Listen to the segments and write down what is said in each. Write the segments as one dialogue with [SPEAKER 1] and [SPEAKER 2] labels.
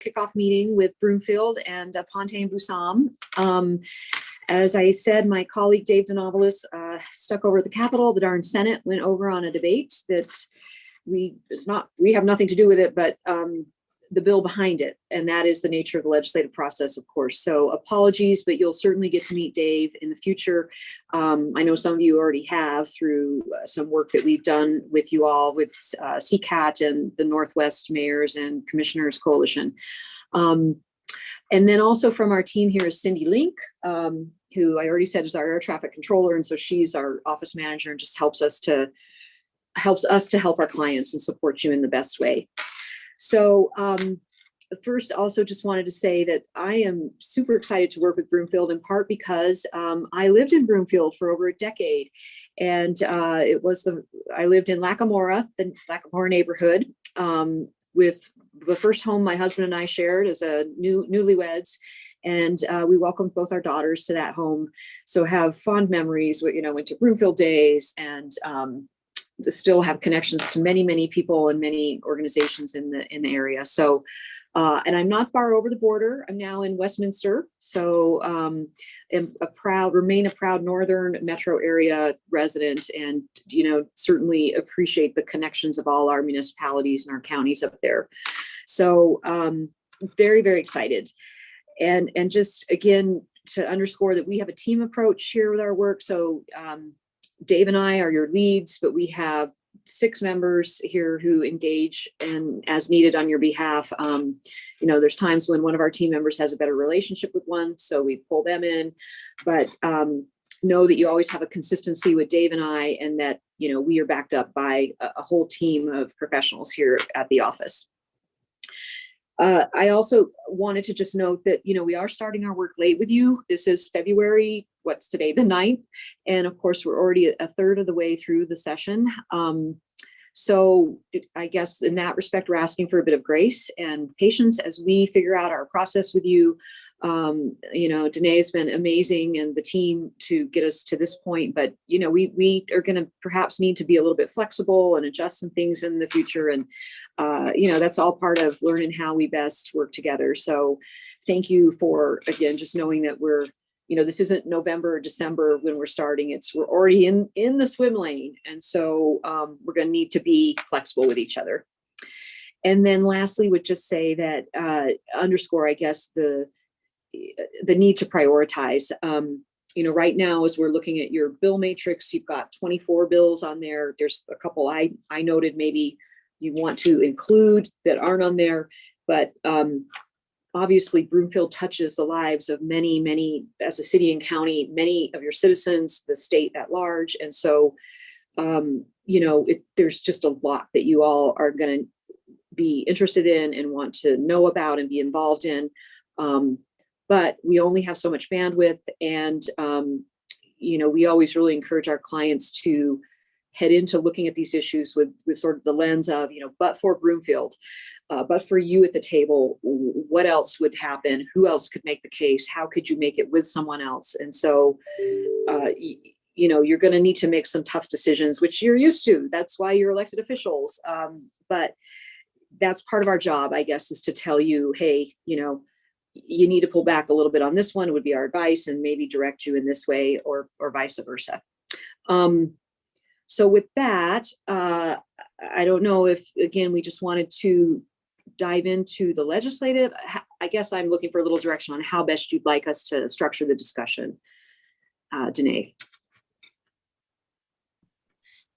[SPEAKER 1] kickoff meeting with Broomfield and Ponte and Busam. As I said, my colleague Dave Denovelis stuck over at the Capitol. The darn Senate went over on a debate that we have nothing to do with it, but the bill behind it, and that is the nature of the legislative process, of course. So apologies, but you'll certainly get to meet Dave in the future. I know some of you already have through some work that we've done with you all with CCAT and the Northwest Mayors and Commissioners Coalition. And then also from our team here is Cindy Link, who I already said is our air traffic controller. And so she's our office manager and just helps us to help our clients and support you in the best way. So first, also just wanted to say that I am super excited to work with Broomfield, in part because I lived in Broomfield for over a decade. And I lived in Lackamora, the Lackamora neighborhood, with the first home my husband and I shared as a newlyweds. And we welcomed both our daughters to that home. So have fond memories, went to Broomfield days and to still have connections to many, many people and many organizations in the area. So, and I'm not far over the border. I'm now in Westminster. So remain a proud Northern metro area resident, and, certainly appreciate the connections of all our municipalities and our counties up there. So very, very excited. And just again, to underscore that we have a team approach here with our work. So Dave and I are your leads, but we have 6 members here who engage and as needed on your behalf. There's times when one of our team members has a better relationship with one, so we pull them in, but know that you always have a consistency with Dave and I, and that, we are backed up by a whole team of professionals here at the office. I also wanted to just note that, we are starting our work late with you. This is February, what's today, the 9th. And of course, we're already a third of the way through the session. So I guess in that respect, we're asking for a bit of grace and patience as we figure out our process with you. Danae has been amazing and the team to get us to this point, but, we are going to perhaps need to be a little bit flexible and adjust some things in the future. And, that's all part of learning how we best work together. So thank you for, again, just knowing that we're, this isn't November or December when we're starting. we're already in the swim lane. And so we're going to need to be flexible with each other. And then lastly, would just say that underscore, I guess, the need to prioritize. Right now, as we're looking at your bill matrix, you've got 24 bills on there. There's a couple I noted maybe you want to include that aren't on there, but obviously Broomfield touches the lives of many, many, as a city and county, many of your citizens, the state at large. And so, there's just a lot that you all are going to be interested in and want to know about and be involved in. But we only have so much bandwidth, and, we always really encourage our clients to head into looking at these issues with sort of the lens of, but for Broomfield, but for you at the table, what else would happen? Who else could make the case? How could you make it with someone else? And so, you're going to need to make some tough decisions, which you're used to. That's why you're elected officials. But that's part of our job, I guess, is to tell you, hey, you need to pull back a little bit on this one, would be our advice, and maybe direct you in this way or vice versa. So with that, I don't know if, again, we just wanted to dive into the legislative. I guess I'm looking for a little direction on how best you'd like us to structure the discussion. Danae.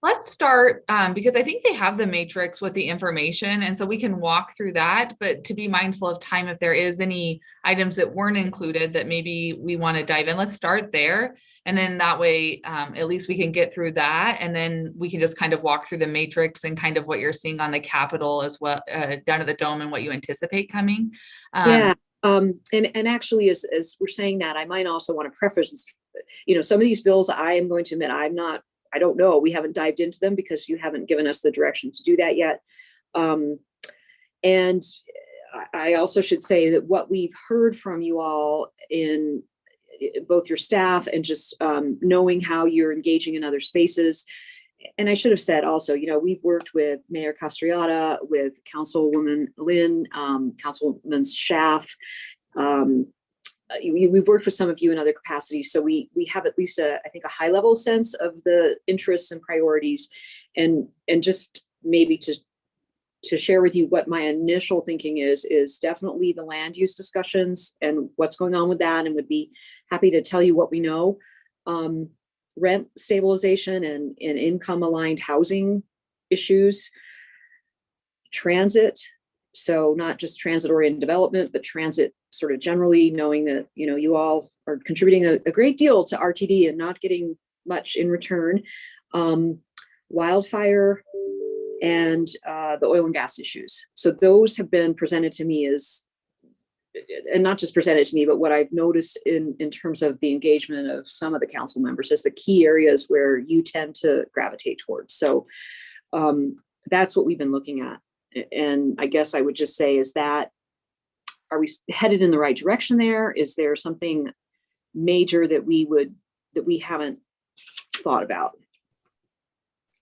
[SPEAKER 2] Let's start because I think they have the matrix with the information, and so we can walk through that, but to be mindful of time, if there is any items that weren't included that maybe we want to dive in, let's start there. And then that way, at least we can get through that. And then we can just kind of walk through the matrix and kind of what you're seeing on the Capitol as well, down at the Dome, and what you anticipate coming.
[SPEAKER 1] And actually, as we're saying that, I might also want to preface, some of these bills, I am going to admit, I don't know. We haven't dived into them because you haven't given us the direction to do that yet. And I also should say that what we've heard from you all in both your staff and just knowing how you're engaging in other spaces and I should have said also, we've worked with Mayor Castriata, with Councilwoman Lynn, Councilman Schaff. We've worked with some of you in other capacities, so we have at least I think a high level sense of the interests and priorities, and just maybe to share with you what my initial thinking is definitely the land use discussions and what's going on with that, and would be happy to tell you what we know. Rent stabilization and income aligned housing issues, transit. So not just transit oriented development, but transit sort of generally, knowing that, you all are contributing a great deal to RTD and not getting much in return. Wildfire and the oil and gas issues. So those have been presented to me as, and not just presented to me, but what I've noticed in terms of the engagement of some of the council members as the key areas where you tend to gravitate towards. So that's what we've been looking at. And I guess I would just say is that, are we headed in the right direction there? Is there something major that we haven't thought about?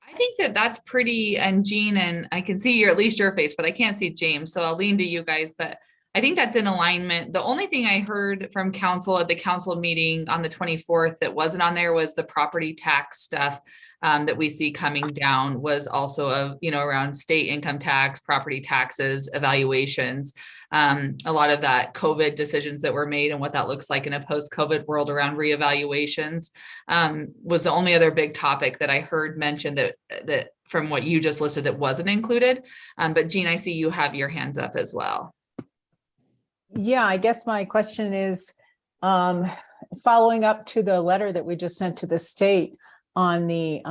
[SPEAKER 2] I think that's pretty, and Jean, and I can see at least your face, but I can't see James. So I'll lean to you guys, but I think that's in alignment. The only thing I heard from council at the council meeting on the 24th that wasn't on there was the property tax stuff that we see coming down, was also around state income tax, property taxes, evaluations. A lot of that COVID decisions that were made and what that looks like in a post-COVID world around reevaluations was the only other big topic that I heard mentioned that from what you just listed that wasn't included. But Jean, I see you have your hands up as well.
[SPEAKER 3] Yeah, I guess my question is, following up to the letter that we just sent to the state on the,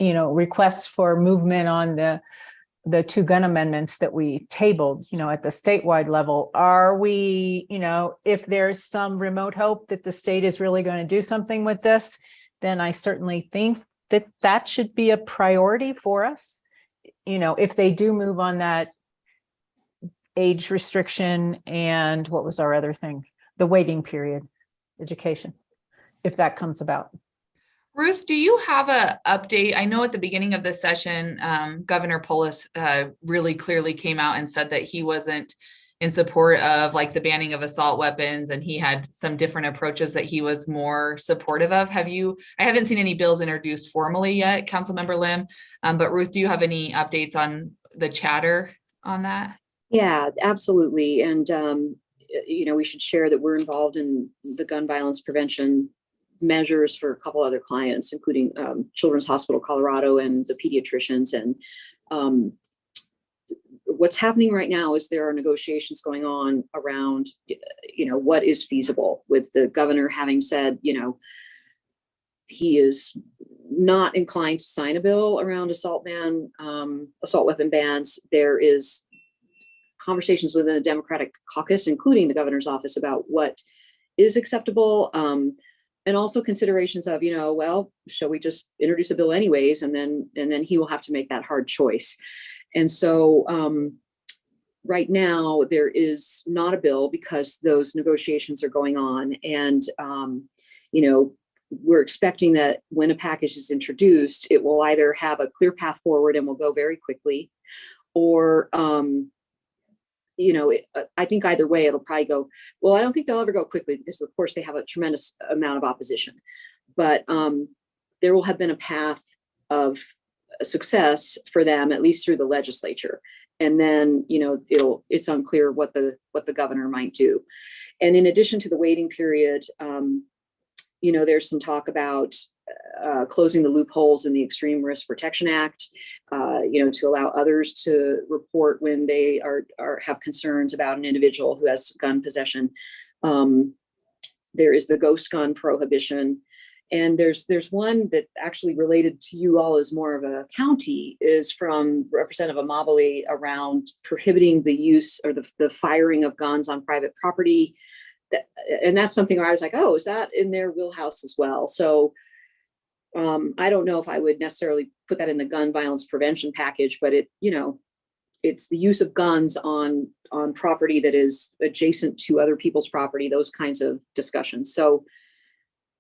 [SPEAKER 3] requests for movement on the two gun amendments that we tabled, at the statewide level. Are we, if there's some remote hope that the state is really going to do something with this, then I certainly think that should be a priority for us. If they do move on that age restriction, and what was our other thing? The waiting period, education, if that comes about.
[SPEAKER 2] Ruth, do you have an update? I know at the beginning of the session, Governor Polis really clearly came out and said that he wasn't in support of the banning of assault weapons, and he had some different approaches that he was more supportive of. I haven't seen any bills introduced formally yet, Councilmember Lim, but Ruth, do you have any updates on the chatter on that?
[SPEAKER 1] Yeah, absolutely. And, we should share that we're involved in the gun violence prevention measures for a couple other clients, including Children's Hospital Colorado and the pediatricians. And what's happening right now is there are negotiations going on around, what is feasible, with the governor having said, he is not inclined to sign a bill around assault weapon bans. There is conversations within the Democratic caucus, including the governor's office, about what is acceptable, and also considerations of, shall we just introduce a bill anyways, and then he will have to make that hard choice. And so right now there is not a bill because those negotiations are going on, and we're expecting that when a package is introduced, it will either have a clear path forward and will go very quickly, or I think either way, it'll probably go, well, I don't think they'll ever go quickly because of course they have a tremendous amount of opposition, but there will have been a path of success for them, at least through the legislature. And then, it's unclear what the governor might do. And in addition to the waiting period, there's some talk about closing the loopholes in the Extreme Risk Protection Act, to allow others to report when they have concerns about an individual who has gun possession. There is the ghost gun prohibition. And there's one that actually related to you all as more of a county, is from Representative Amabile around prohibiting the use or the firing of guns on private property. And that's something where I was like, oh, is that in their wheelhouse as well? So I don't know if I would necessarily put that in the gun violence prevention package, but it's the use of guns on property that is adjacent to other people's property, those kinds of discussions. So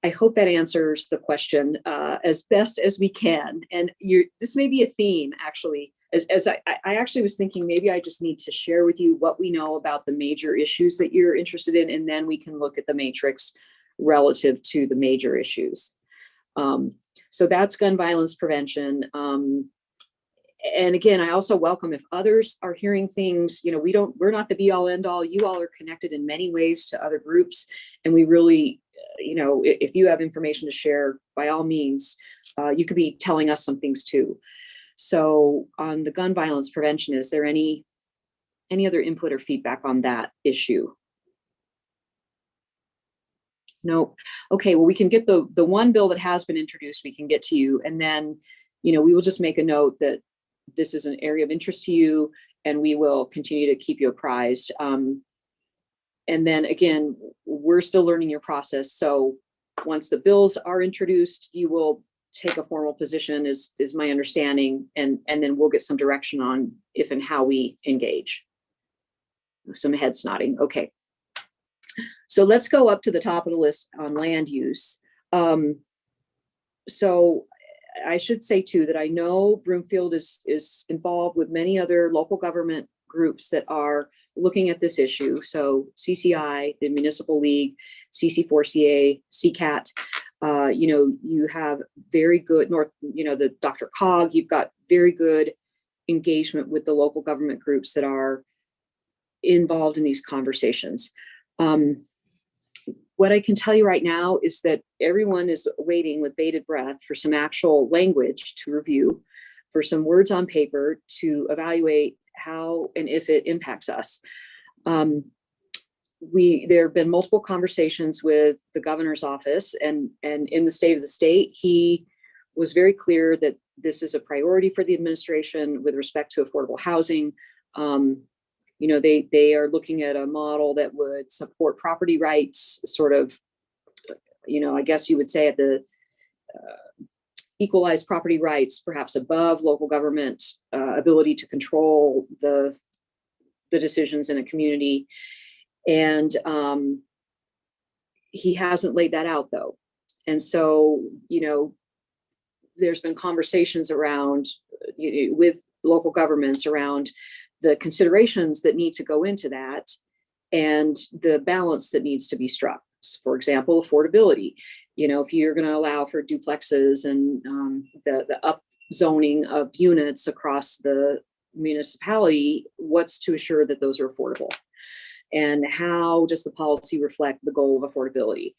[SPEAKER 1] I hope that answers the question as best as we can. And this may be a theme, actually. As I actually was thinking, maybe I just need to share with you what we know about the major issues that you're interested in, and then we can look at the matrix relative to the major issues. So that's gun violence prevention. And again, I also welcome if others are hearing things, we're not the be all end all. You all are connected in many ways to other groups. And we really, if you have information to share, by all means, you could be telling us some things too. So on the gun violence prevention, is there any other input or feedback on that issue? No. Okay, well, we can get the one bill that has been introduced, we can get to you. And then, we will just make a note that this is an area of interest to you, and we will continue to keep you apprised. And then again, we're still learning your process. So once the bills are introduced, you will take a formal position, is my understanding, and then we'll get some direction on if and how we engage. Some heads nodding. Okay. So let's go up to the top of the list on land use. So I should say too that I know Broomfield is involved with many other local government groups that are looking at this issue. So CCI, the Municipal League, CC4CA, CCAT. You have very good the Dr. Cog. You've got very good engagement with the local government groups that are involved in these conversations. What I can tell you right now is that everyone is waiting with bated breath for some actual language to review, for some words on paper to evaluate how and if it impacts us. There have been multiple conversations with the governor's office, and in the state of the state, he was very clear that this is a priority for the administration with respect to affordable housing. They are looking at a model that would support property rights, sort of, I guess you would say at the equalized property rights, perhaps above local government ability to control the decisions in a community. And he hasn't laid that out though. And so, there's been conversations around with local governments around the considerations that need to go into that and the balance that needs to be struck. For example, affordability. If you're going to allow for duplexes and the upzoning of units across the municipality, what's to assure that those are affordable? And how does the policy reflect the goal of affordability?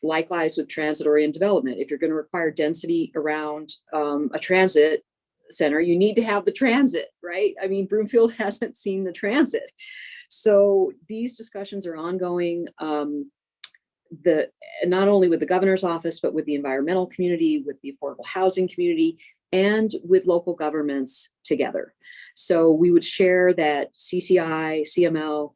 [SPEAKER 1] Likewise with transit-oriented development, if you're going to require density around a transit center, you need to have the transit, right? I mean, Broomfield hasn't seen the transit. So these discussions are ongoing, not only with the governor's office, but with the environmental community, with the affordable housing community, and with local governments together. So we would share that CCI, CML,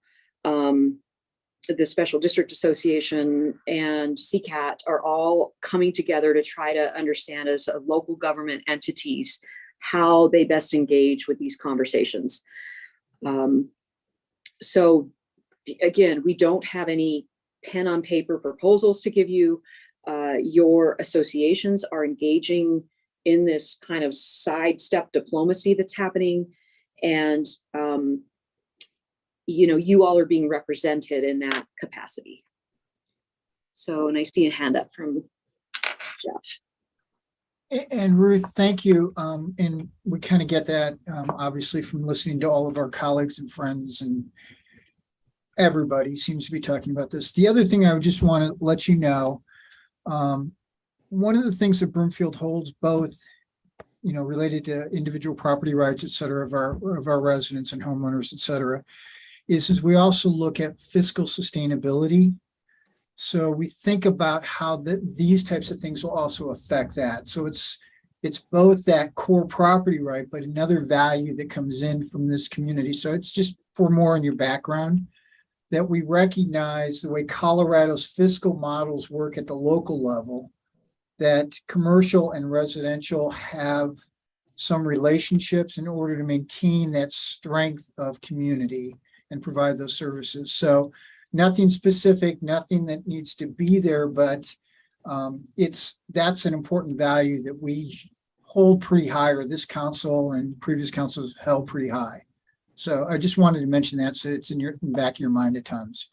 [SPEAKER 1] the Special District Association, and CCAT are all coming together to try to understand as local government entities how they best engage with these conversations. So again, we don't have any pen on paper proposals to give you. Your associations are engaging in this kind of sidestep diplomacy that's happening. And, you all are being represented in that capacity. So, and I see a hand up from Jeff.
[SPEAKER 4] And Ruth, thank you. And we kind of get that, obviously, from listening to all of our colleagues and friends, and everybody seems to be talking about this. The other thing I would just want to let you know, one of the things that Broomfield holds, both, related to individual property rights, et cetera, of our residents and homeowners, et cetera, is we also look at fiscal sustainability. So we think about how these types of things will also affect that. So it's both that core property right, but another value that comes in from this community. So it's just for more in your background that we recognize the way Colorado's fiscal models work at the local level, that commercial and residential have some relationships in order to maintain that strength of community and provide those services. So nothing specific, nothing that needs to be there, but that's an important value that we hold pretty high, or this council and previous councils held pretty high. So I just wanted to mention that, so it's in the back of your mind at times.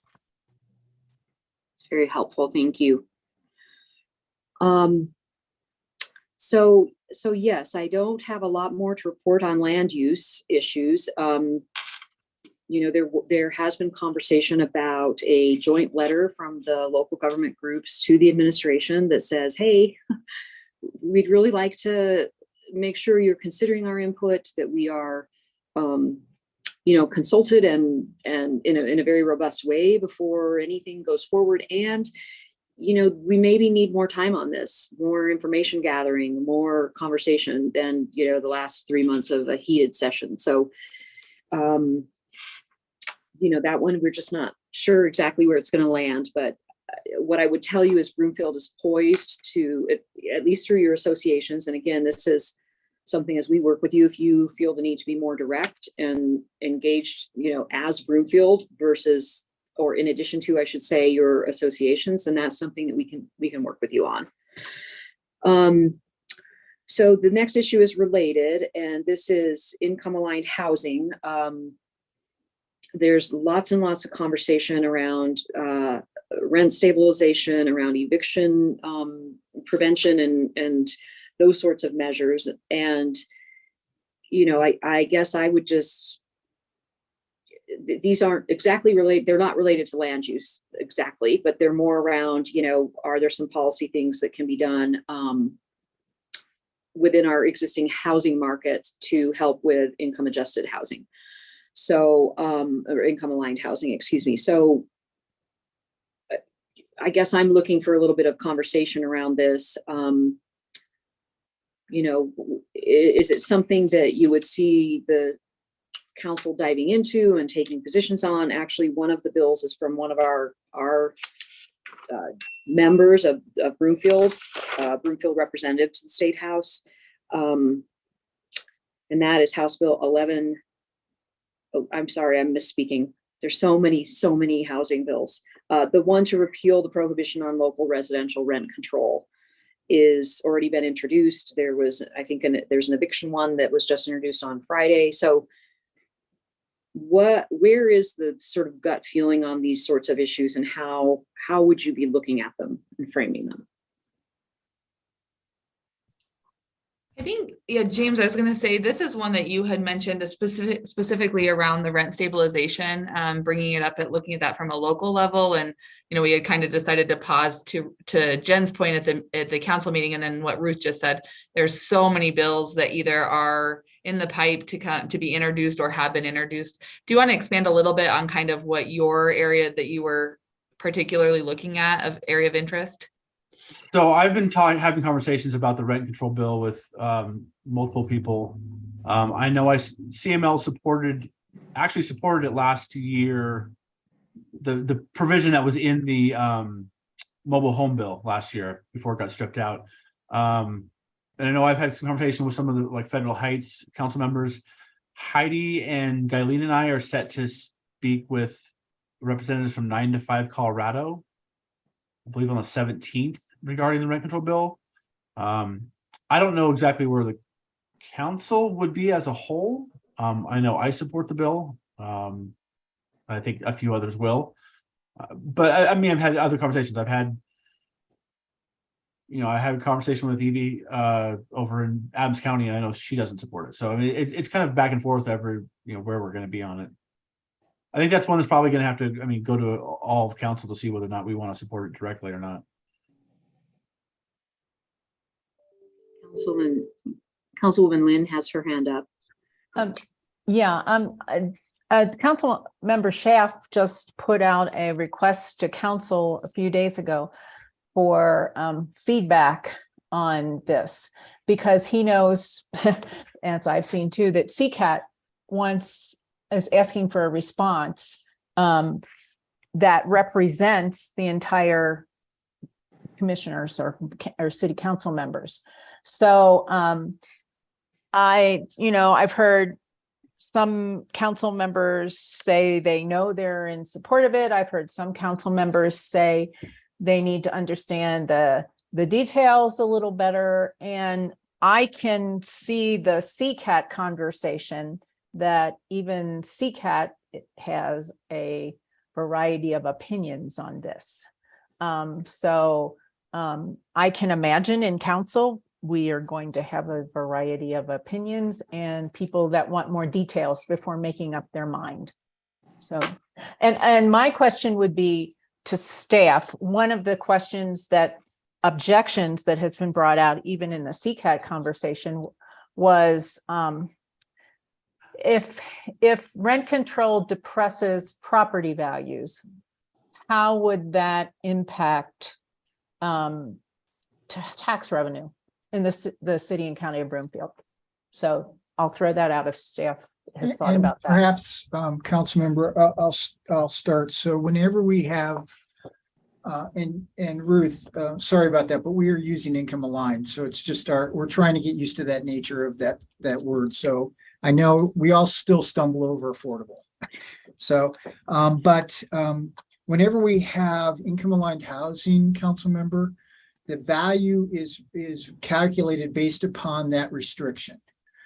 [SPEAKER 1] It's very helpful. Thank you. So yes, I don't have a lot more to report on land use issues. There has been conversation about a joint letter from the local government groups to the administration that says, hey, we'd really like to make sure you're considering our input, that we are, consulted and in a very robust way before anything goes forward. And, we maybe need more time on this, more information gathering, more conversation than, the last 3 months of a heated session. So, that one, we're just not sure exactly where it's going to land. But what I would tell you is Broomfield is poised to, at least through your associations. And again, this is something as we work with you, if you feel the need to be more direct and engaged, as Broomfield versus, or in addition to, I should say, your associations, then that's something that we can work with you on. So the next issue is related, and this is income aligned housing. There's lots and lots of conversation around rent stabilization, around eviction prevention, and those sorts of measures. And, I guess I would just, these aren't exactly related. They're not related to land use exactly, but they're more around, are there some policy things that can be done within our existing housing market to help with income adjusted housing? So, or income aligned housing, excuse me. So I guess I'm looking for a little bit of conversation around this. Is it something that you would see the council diving into and taking positions on? Actually, one of the bills is from one of our members of Broomfield representative to the State House. And that is House Bill 11. Oh, I'm sorry, I'm misspeaking. There's so many housing bills. The one to repeal the prohibition on local residential rent control is already been introduced. There was, I think, there's an eviction one that was just introduced on Friday. So where is the sort of gut feeling on these sorts of issues, and how would you be looking at them and framing them?
[SPEAKER 2] I think, yeah, James, I was going to say, this is one that you had mentioned specifically around the rent stabilization, bringing it up at looking at that from a local level. And, we had kind of decided to pause to Jen's point at the council meeting. And then what Ruth just said, there's so many bills that either are in the pipe to be introduced or have been introduced. Do you want to expand a little bit on kind of what your area that you were particularly looking at of area of interest?
[SPEAKER 5] So I've been having conversations about the rent control bill with multiple people. I know CML supported it last year, the provision that was in the mobile home bill last year before it got stripped out. And I know I've had some conversation with some of the Federal Heights council members. Heidi and Guyleen and I are set to speak with representatives from 9 to 5 Colorado, I believe on the 17th, regarding the rent control bill. I don't know exactly where the council would be as a whole. I know I support the bill. I think a few others will. But I've had other conversations. I had a conversation with Evie over in Adams County, and I know she doesn't support it. So it's kind of back and forth where we're going to be on it. I think that's one that's probably going to have to, go to all of council to see whether or not we want to support it directly or not.
[SPEAKER 1] Councilwoman Lynn has her hand up.
[SPEAKER 3] Council member Schaaf just put out a request to council a few days ago for feedback on this, because he knows, as I've seen too, that CCAT is asking for a response that represents the entire commissioners or city council members. So I've heard some council members say they know they're in support of it. I've heard some council members say they need to understand the details a little better. And I can see the CCAT conversation that even CCAT has a variety of opinions on this. I can imagine in council, we are going to have a variety of opinions and people that want more details before making up their mind. So, and my question would be to staff. One of the objections that has been brought out even in the CCAT conversation was if rent control depresses property values, how would that impact tax revenue in the city and county of Broomfield? So I'll throw that out if staff has thought
[SPEAKER 4] And
[SPEAKER 3] about that.
[SPEAKER 4] perhaps, council member, I'll start. So whenever we have, and Ruth, sorry about that, but we are using income aligned. So it's just we're trying to get used to that nature of that word. So I know we all still stumble over affordable. So, whenever we have income aligned housing, council member, the value is calculated based upon that restriction.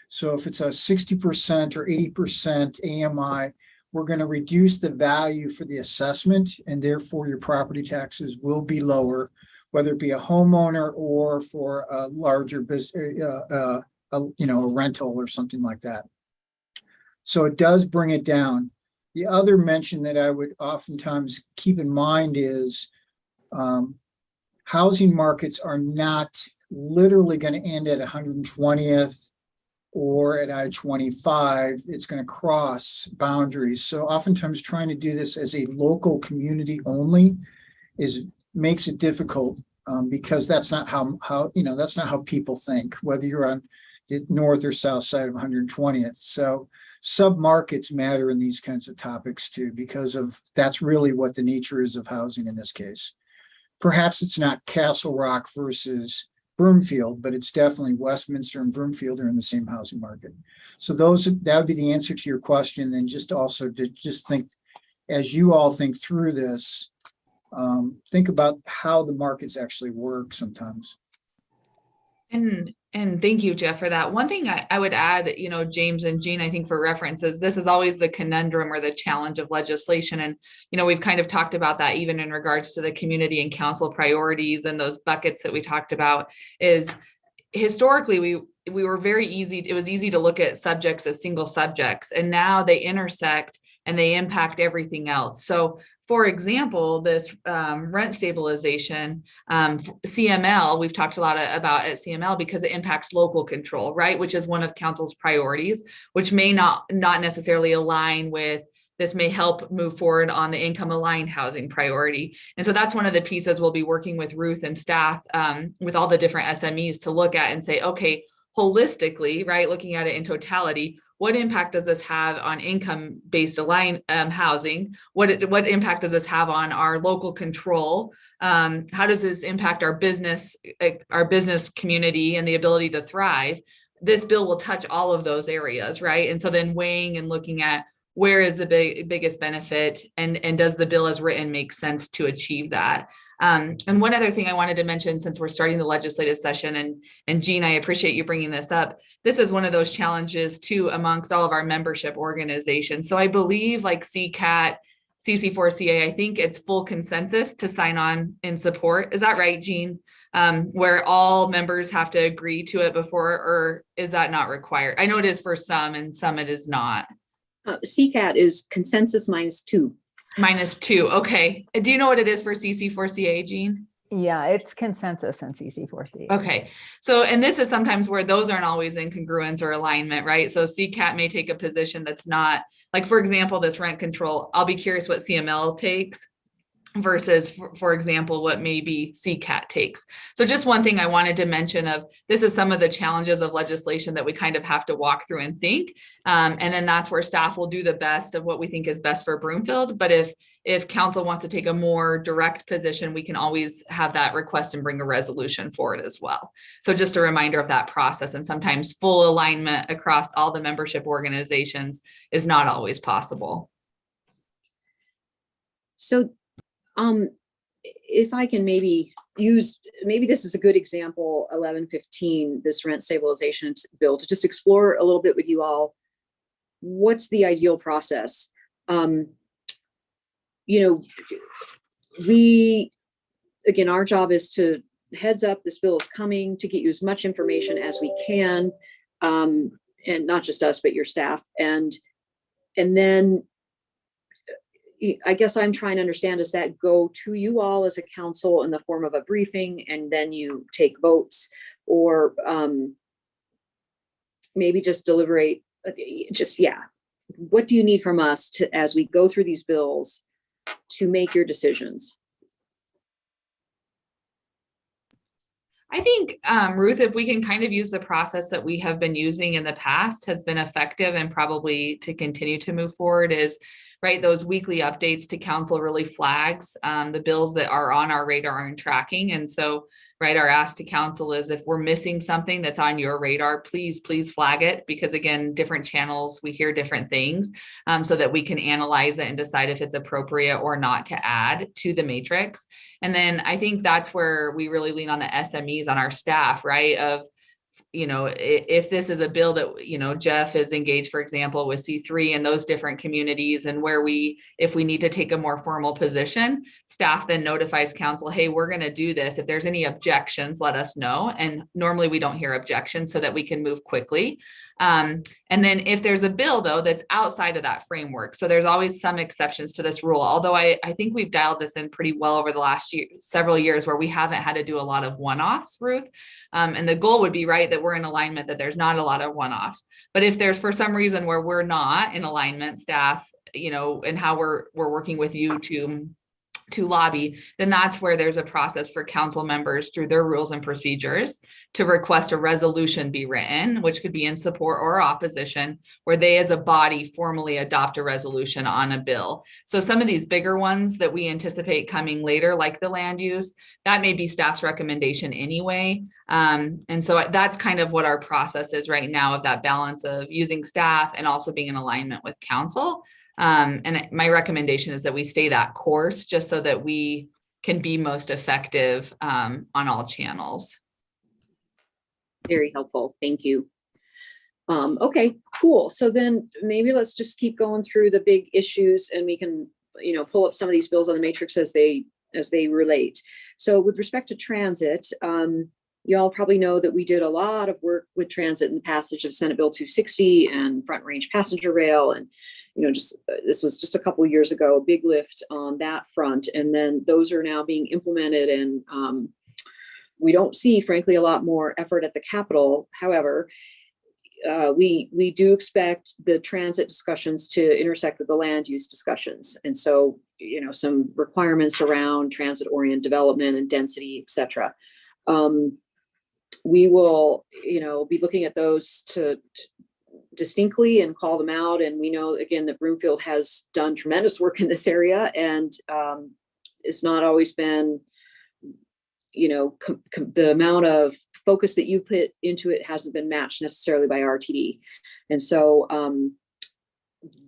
[SPEAKER 4] So if it's a 60% or 80% AMI, we're going to reduce the value for the assessment, and therefore your property taxes will be lower, whether it be a homeowner or for a larger business, a rental or something like that. So it does bring it down. The other mention that I would oftentimes keep in mind is housing markets are not literally going to end at 120th or at I-25. It's going to cross boundaries. So oftentimes trying to do this as a local community only makes it difficult because that's not how that's not how people think, whether you're on the north or south side of 120th. So sub-markets matter in these kinds of topics too, because of that's really what the nature is of housing in this case. Perhaps it's not Castle Rock versus Broomfield, but it's definitely Westminster and Broomfield are in the same housing market. So that would be the answer to your question. Then just also to just think, as you all think through this, think about how the markets actually work sometimes.
[SPEAKER 2] And thank you, Jeff, for that. One thing I would add, James and Jean, I think for reference is this is always the conundrum or the challenge of legislation. And, we've kind of talked about that even in regards to the community and council priorities and those buckets that we talked about is historically we were it was easy to look at subjects as single subjects, and now they intersect and they impact everything else. So for example, this rent stabilization, CML, we've talked a lot about at CML because it impacts local control, right? Which is one of council's priorities, which may not necessarily align with, this may help move forward on the income aligned housing priority. And so that's one of the pieces we'll be working with Ruth and staff with all the different SMEs to look at and say, okay, holistically, right? Looking at it in totality, what impact does this have on income-based aligned housing? What impact does this have on our local control? How does this impact our business community and the ability to thrive? This bill will touch all of those areas, right? And so then weighing and looking at where is the biggest benefit, and does the bill as written make sense to achieve that? And one other thing I wanted to mention, since we're starting the legislative session, and Jean, I appreciate you bringing this up. This is one of those challenges too amongst all of our membership organizations. So I believe like CCAT, CC4CA, I think it's full consensus to sign on in support. Is that right, Jean? Where all members have to agree to it before, or is that not required? I know it is for some and some it is not.
[SPEAKER 1] CCAT is consensus -2.
[SPEAKER 2] -2. Okay. Do you know what it is for CC4CA, Jean?
[SPEAKER 3] Yeah, it's consensus in CC4CA.
[SPEAKER 2] Okay. So, and this is sometimes where those aren't always in congruence or alignment, right? So CCAT may take a position that's not, like, for example, this rent control. I'll be curious what CML takes. versus, for example, what maybe CCAT takes. So just one thing I wanted to mention of this is some of the challenges of legislation that we kind of have to walk through and think. And then that's where staff will do the best of what we think is best for Broomfield. But if council wants to take a more direct position, we can always have that request and bring a resolution for it as well. So just a reminder of that process, and sometimes full alignment across all the membership organizations is not always possible.
[SPEAKER 1] So if I can maybe this is a good example, 1115, this rent stabilization bill, to just explore a little bit with you all. What's the ideal process? Again, our job is to heads up, this bill is coming, to get you as much information as we can. And not just us, but your staff. And then I guess I'm trying to understand, does that go to you all as a council in the form of a briefing and then you take votes, or maybe just deliberate, what do you need from us to, as we go through these bills, to make your decisions?
[SPEAKER 2] I think, Ruth, if we can kind of use the process that we have been using in the past, has been effective and probably to continue to move forward, is right, those weekly updates to council really flags the bills that are on our radar and tracking. And so, right, our ask to council is, if we're missing something that's on your radar, please flag it, because again, different channels, we hear different things, so that we can analyze it and decide if it's appropriate or not to add to the matrix. And then I think that's where we really lean on the SMEs on our staff, right? Of, if this is a bill that, Jeff is engaged, for example, with C3 and those different communities, and where if we need to take a more formal position, staff then notifies council, hey, we're going to do this. If there's any objections, let us know. And normally we don't hear objections, so that we can move quickly. And then if there's a bill, though, that's outside of that framework, so there's always some exceptions to this rule, although I think we've dialed this in pretty well over the last several years, where we haven't had to do a lot of one-offs, Ruth. And the goal would be, right, that we're in alignment, that there's not a lot of one-offs. But if there's for some reason where we're not in alignment, staff, and how we're working with you to lobby, then that's where there's a process for council members through their rules and procedures to request a resolution be written, which could be in support or opposition, where they as a body formally adopt a resolution on a bill. So some of these bigger ones that we anticipate coming later, like the land use, that may be staff's recommendation anyway. And so that's kind of what our process is right now, of that balance of using staff and also being in alignment with council. And my recommendation is that we stay that course, just so that we can be most effective on all channels.
[SPEAKER 1] Very helpful. Thank you. Okay, cool. So then maybe let's just keep going through the big issues, and we can, pull up some of these bills on the matrix as they relate. So with respect to transit, you all probably know that we did a lot of work with transit in the passage of Senate Bill 260 and Front Range Passenger Rail. And, this was just a couple of years ago, a big lift on that front. And then those are now being implemented, and we don't see, frankly, a lot more effort at the Capitol. However, we do expect the transit discussions to intersect with the land use discussions. And so, some requirements around transit-oriented development and density, et cetera. We will, be looking at those to distinctly and call them out. And we know, again, that Broomfield has done tremendous work in this area, and it's not always been, the amount of focus that you've put into it hasn't been matched necessarily by RTD. And so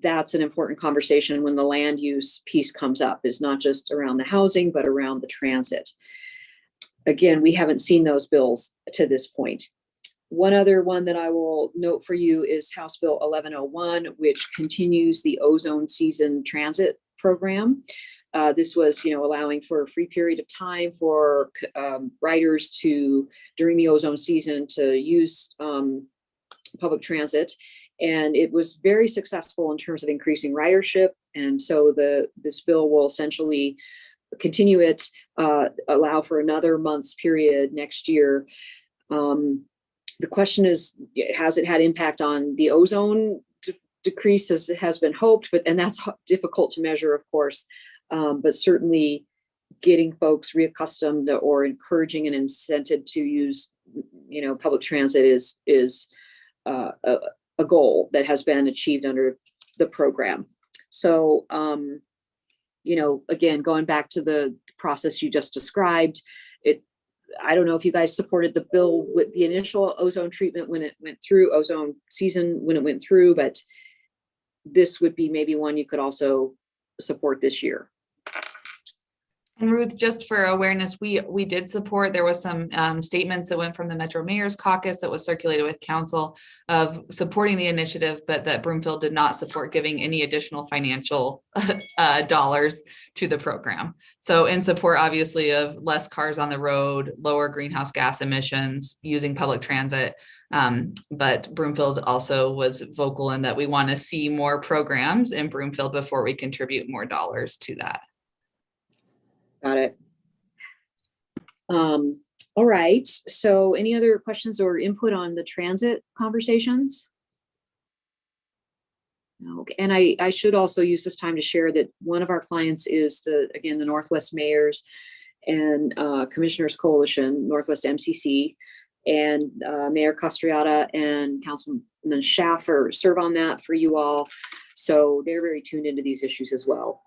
[SPEAKER 1] that's an important conversation when the land use piece comes up, is not just around the housing, but around the transit. Again, we haven't seen those bills to this point. One other one that I will note for you is House Bill 1101, which continues the ozone season transit program. This was, allowing for a free period of time for riders to, during the ozone season, to use public transit. And it was very successful in terms of increasing ridership. And so this bill will essentially continue it, allow for another month's period next year. The question is, has it had impact on the ozone decrease as it has been hoped? And that's difficult to measure, of course. But certainly getting folks reaccustomed or encouraging and incented to use, public transit is a goal that has been achieved under the program. So, again, going back to the process you just described, I don't know if you guys supported the bill with the initial ozone treatment when it went through, ozone season when it went through, but this would be maybe one you could also support this year.
[SPEAKER 2] And Ruth, just for awareness, we did support, there was some statements that went from the Metro Mayor's Caucus that was circulated with council of supporting the initiative, but that Broomfield did not support giving any additional financial dollars to the program. So in support, obviously, of less cars on the road, lower greenhouse gas emissions, using public transit. But Broomfield also was vocal in that we want to see more programs in Broomfield before we contribute more dollars to that.
[SPEAKER 1] Got it. All right. So any other questions or input on the transit conversations? Okay. And I should also use this time to share that one of our clients is the Northwest Mayors and Commissioners Coalition, Northwest MCC, and Mayor Castriata and Councilman Schaffer serve on that for you all. So they're very tuned into these issues as well.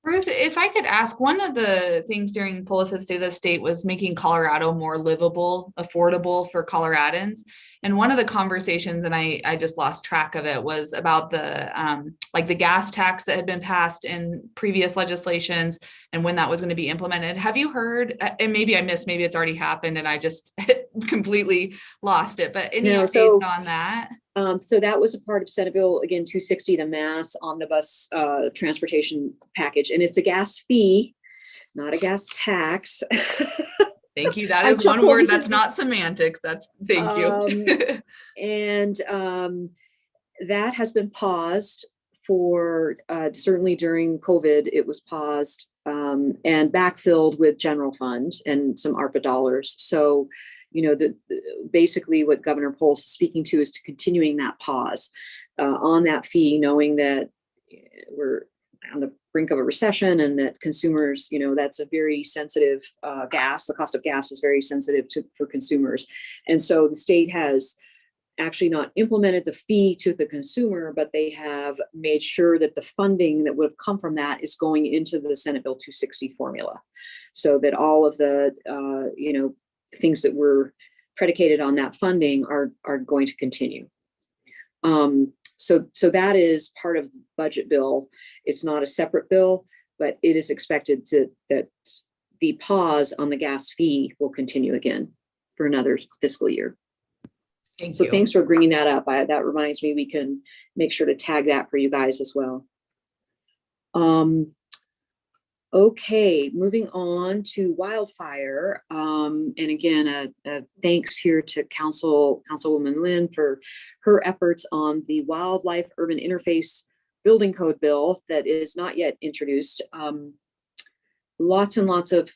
[SPEAKER 2] Ruth, if I could ask, one of the things during Polis's State of the State was making Colorado more livable, affordable for Coloradans. And one of the conversations, and I just lost track of it, was about the the gas tax that had been passed in previous legislations and when that was going to be implemented. Have you heard, and maybe I missed, maybe it's already happened and I just completely lost it, but any updates on that?
[SPEAKER 1] So that was a part of Senate Bill, again, 260, the Mass Omnibus Transportation Package, and it's a gas fee, not a gas tax.
[SPEAKER 2] Thank you. That is one word that's not semantics. Thank you.
[SPEAKER 1] And that has been paused for certainly during COVID. It was paused and backfilled with general fund and some ARPA dollars. So, basically what Governor Polis is speaking to is to continuing that pause on that fee, knowing that we're on the brink of a recession and that consumers, that's a very sensitive gas. The cost of gas is very sensitive for consumers. And so the state has actually not implemented the fee to the consumer, but they have made sure that the funding that would have come from that is going into the Senate Bill 260 formula, so that all of the, things that were predicated on that funding are going to continue. So that is part of the budget bill. It's not a separate bill, but it is expected that the pause on the gas fee will continue again for another fiscal year.
[SPEAKER 2] Thank
[SPEAKER 1] you. Thanks for bringing that up. That reminds me, we can make sure to tag that for you guys as well. Okay, moving on to wildfire. And again, thanks here to Councilwoman Lynn for her efforts on the Wildlife Urban Interface Building Code bill that is not yet introduced. Lots and lots of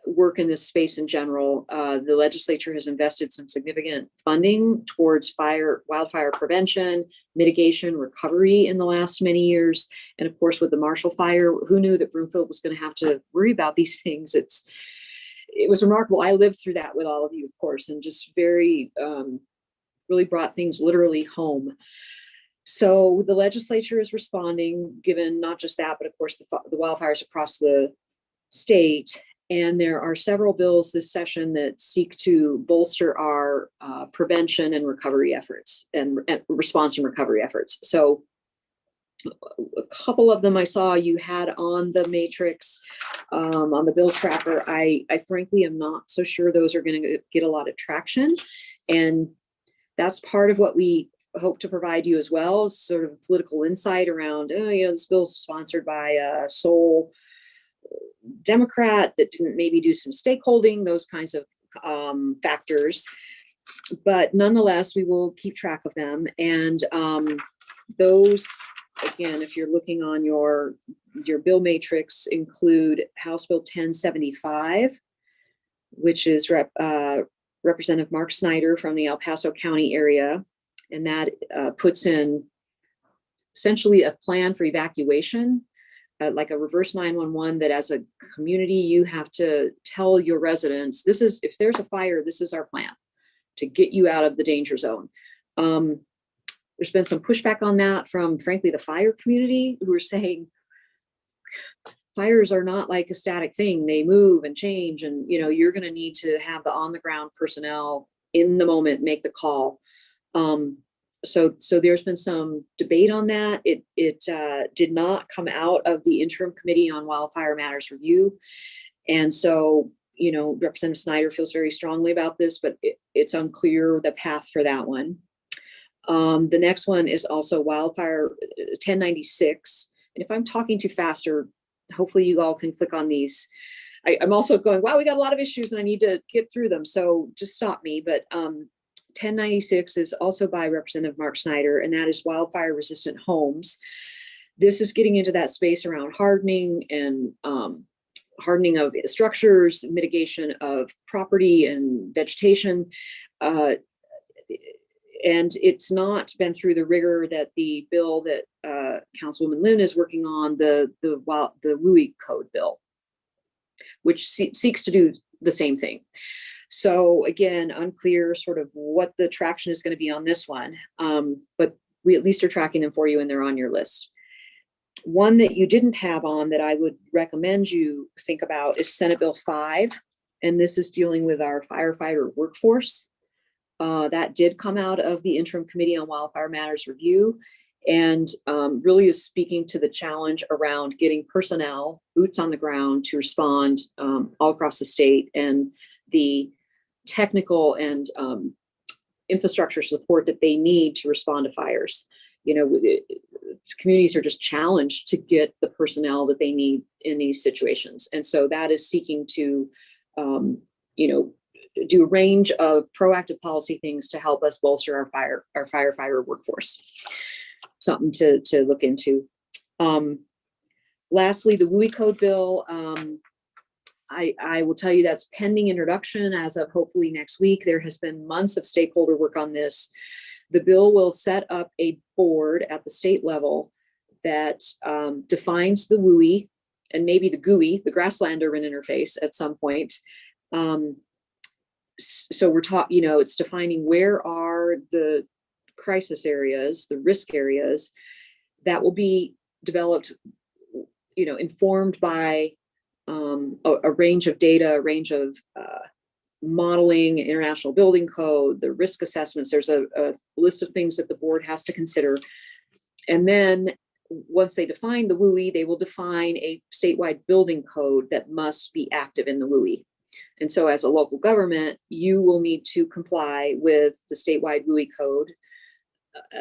[SPEAKER 1] work in this space in general. The legislature has invested some significant funding towards wildfire prevention, mitigation, recovery in the last many years. And of course, with the Marshall Fire, who knew that Broomfield was going to have to worry about these things? It was remarkable. I lived through that with all of you, of course, and just very, really brought things literally home. So the legislature is responding, given not just that, but of course the wildfires across the state. And there are several bills this session that seek to bolster our prevention and recovery efforts and response and recovery efforts. So a couple of them I saw you had on the matrix, on the bill tracker. I frankly am not so sure those are going to get a lot of traction. And that's part of what we hope to provide you as well, is sort of political insight around, this bill is sponsored by a sole Democrat that didn't maybe do some stakeholding, those kinds of factors. But nonetheless, we will keep track of them. And those, again, if you're looking on your bill matrix, include House Bill 1075, which is Representative Mark Snyder from the El Paso County area. And that puts in essentially a plan for evacuation like a reverse 911 that as a community, you have to tell your residents, this is, if there's a fire, this is our plan to get you out of the danger zone. There's been some pushback on that from, frankly, the fire community, who are saying fires are not like a static thing. They move and change, and you're going to need to have the on the ground personnel in the moment make the call. So there's been some debate on that. It did not come out of the interim committee on wildfire matters review, and so Representative Snyder feels very strongly about this, but it's unclear the path for that one. The next one is also wildfire 1096. And if I'm talking too fast, or hopefully you all can click on these. I'm also going, wow, we got a lot of issues and I need to get through them. So just stop me. But 1096 is also by Representative Mark Snyder, and that is wildfire resistant homes. This is getting into that space around hardening and hardening of structures, mitigation of property and vegetation. And it's not been through the rigor that the bill that Councilwoman Lynn is working on, the WUI code bill, which seeks to do the same thing. So again, unclear sort of what the traction is going to be on this one, but we at least are tracking them for you and they're on your list. One that you didn't have on that I would recommend you think about is Senate Bill 5, and this is dealing with our firefighter workforce. That did come out of the interim committee on wildfire matters review, and really is speaking to the challenge around getting personnel, boots on the ground, to respond all across the state, and the technical and infrastructure support that they need to respond to fires. Communities are just challenged to get the personnel that they need in these situations. And so that is seeking to, do a range of proactive policy things to help us bolster our firefighter workforce. Something to look into. Lastly, the WUI code bill. I will tell you that's pending introduction as of hopefully next week. There has been months of stakeholder work on this. The bill will set up a board at the state level that defines the WUI and maybe the GUI, the grassland urban interface, at some point. So we're talking, it's defining where are the crisis areas, the risk areas that will be developed, informed by a range of data, a range of modeling, international building code, the risk assessments. There's a list of things that the board has to consider. And then once they define the WUI, they will define a statewide building code that must be active in the WUI. And so as a local government, you will need to comply with the statewide WUI code,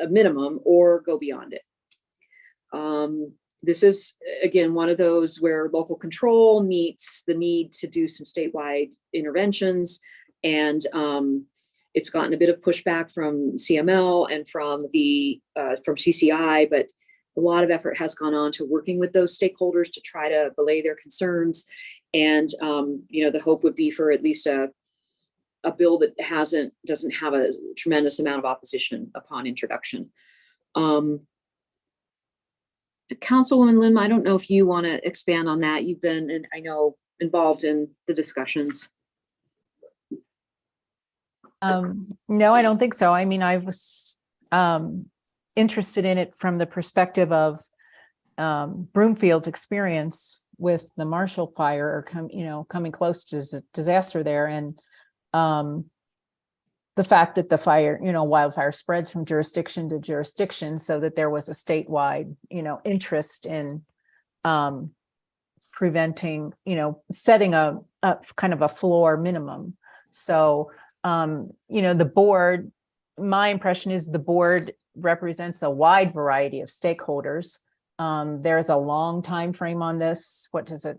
[SPEAKER 1] a minimum, or go beyond it. This is, again, one of those where local control meets the need to do some statewide interventions. And it's gotten a bit of pushback from CML and from CCI, but a lot of effort has gone on to working with those stakeholders to try to belay their concerns. And, the hope would be for at least a bill that doesn't have a tremendous amount of opposition upon introduction. Councilwoman Lim, I don't know if you want to expand on that. You've been, I know, involved in the discussions.
[SPEAKER 3] No, I don't think so. I mean, I was interested in it from the perspective of Broomfield's experience with the Marshall Fire, or coming close to disaster there, and the fact that the fire, wildfire spreads from jurisdiction to jurisdiction, so that there was a statewide, interest in preventing, setting a kind of a floor minimum. So, the board, my impression is the board represents a wide variety of stakeholders. There's a long time frame on this. What is it?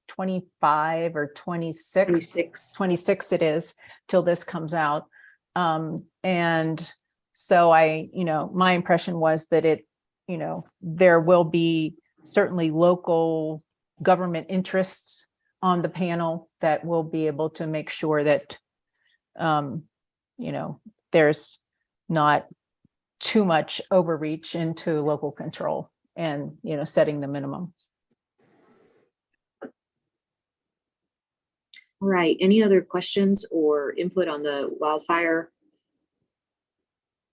[SPEAKER 3] 25 or 26? 26 it is till this comes out. And so my impression was that there will be certainly local government interests on the panel that will be able to make sure that, there's not too much overreach into local control and, setting the minimum.
[SPEAKER 1] All right, any other questions or input on the wildfire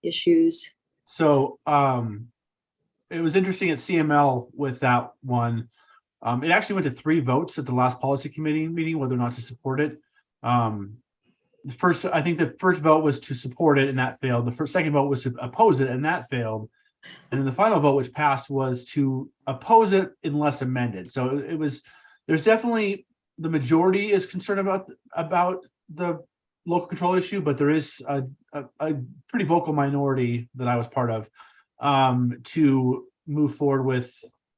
[SPEAKER 1] issues?
[SPEAKER 5] So it was interesting at CML with that one. It actually went to 3 votes at the last policy committee meeting, whether or not to support it. I think the first vote was to support it and that failed. The second vote was to oppose it and that failed. And then the final vote, which passed, was to oppose it unless amended. So it was, there's definitely, the majority is concerned about the local control issue, but there is a pretty vocal minority that I was part of to move forward with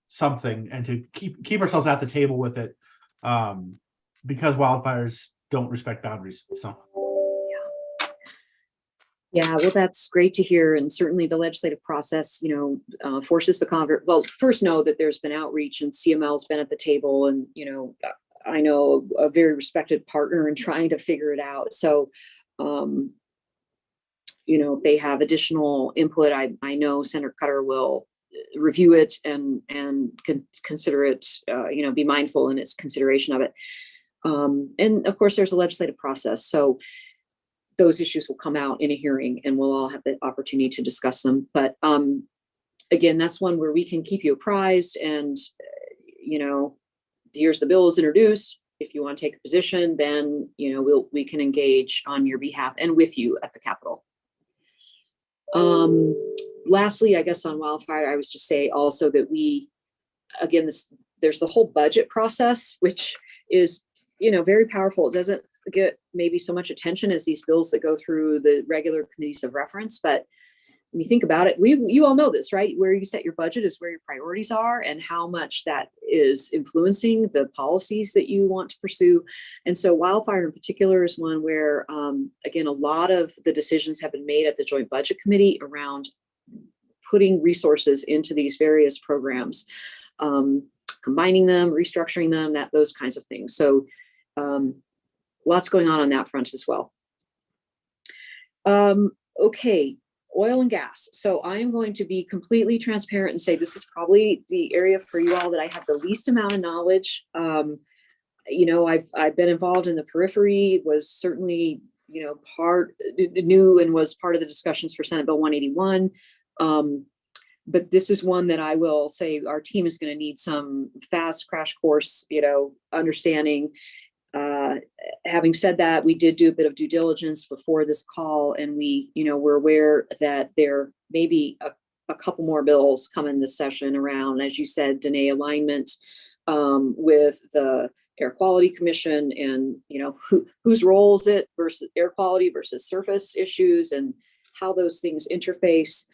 [SPEAKER 5] something and to keep ourselves at the table with it because wildfires don't respect boundaries. So.
[SPEAKER 1] Yeah, well, that's great to hear. And certainly the legislative process, forces the well, first know that there's been outreach and CML's been at the table and, I know a very respected partner in trying to figure it out. So, if they have additional input, I know Senator Cutter will review it and consider it, be mindful in its consideration of it. And of course, there's a legislative process. So those issues will come out in a hearing and we'll all have the opportunity to discuss them. But again, that's one where we can keep you apprised and, here's the bill is introduced. If you want to take a position, then, we can engage on your behalf and with you at the Capitol. Lastly, I guess on wildfire, I was just say also that there's the whole budget process, which is, very powerful. It doesn't get maybe so much attention as these bills that go through the regular committees of reference. But when you think about it, you all know this, right? Where you set your budget is where your priorities are and how much that is influencing the policies that you want to pursue. And so wildfire in particular is one where, again, a lot of the decisions have been made at the Joint Budget Committee around putting resources into these various programs, combining them, restructuring them, those kinds of things. So lots going on that front as well. Okay, oil and gas. So I am going to be completely transparent and say this is probably the area for you all that I have the least amount of knowledge. I've been involved in the periphery, was certainly, new and was part of the discussions for Senate Bill 181. But this is one that I will say our team is going to need some fast crash course, understanding. Having said that, we did do a bit of due diligence before this call, and we're aware that there may be a couple more bills coming this session around, as you said, Danae, alignment with the Air Quality Commission and, whose role is it versus air quality versus surface issues and how those things interface.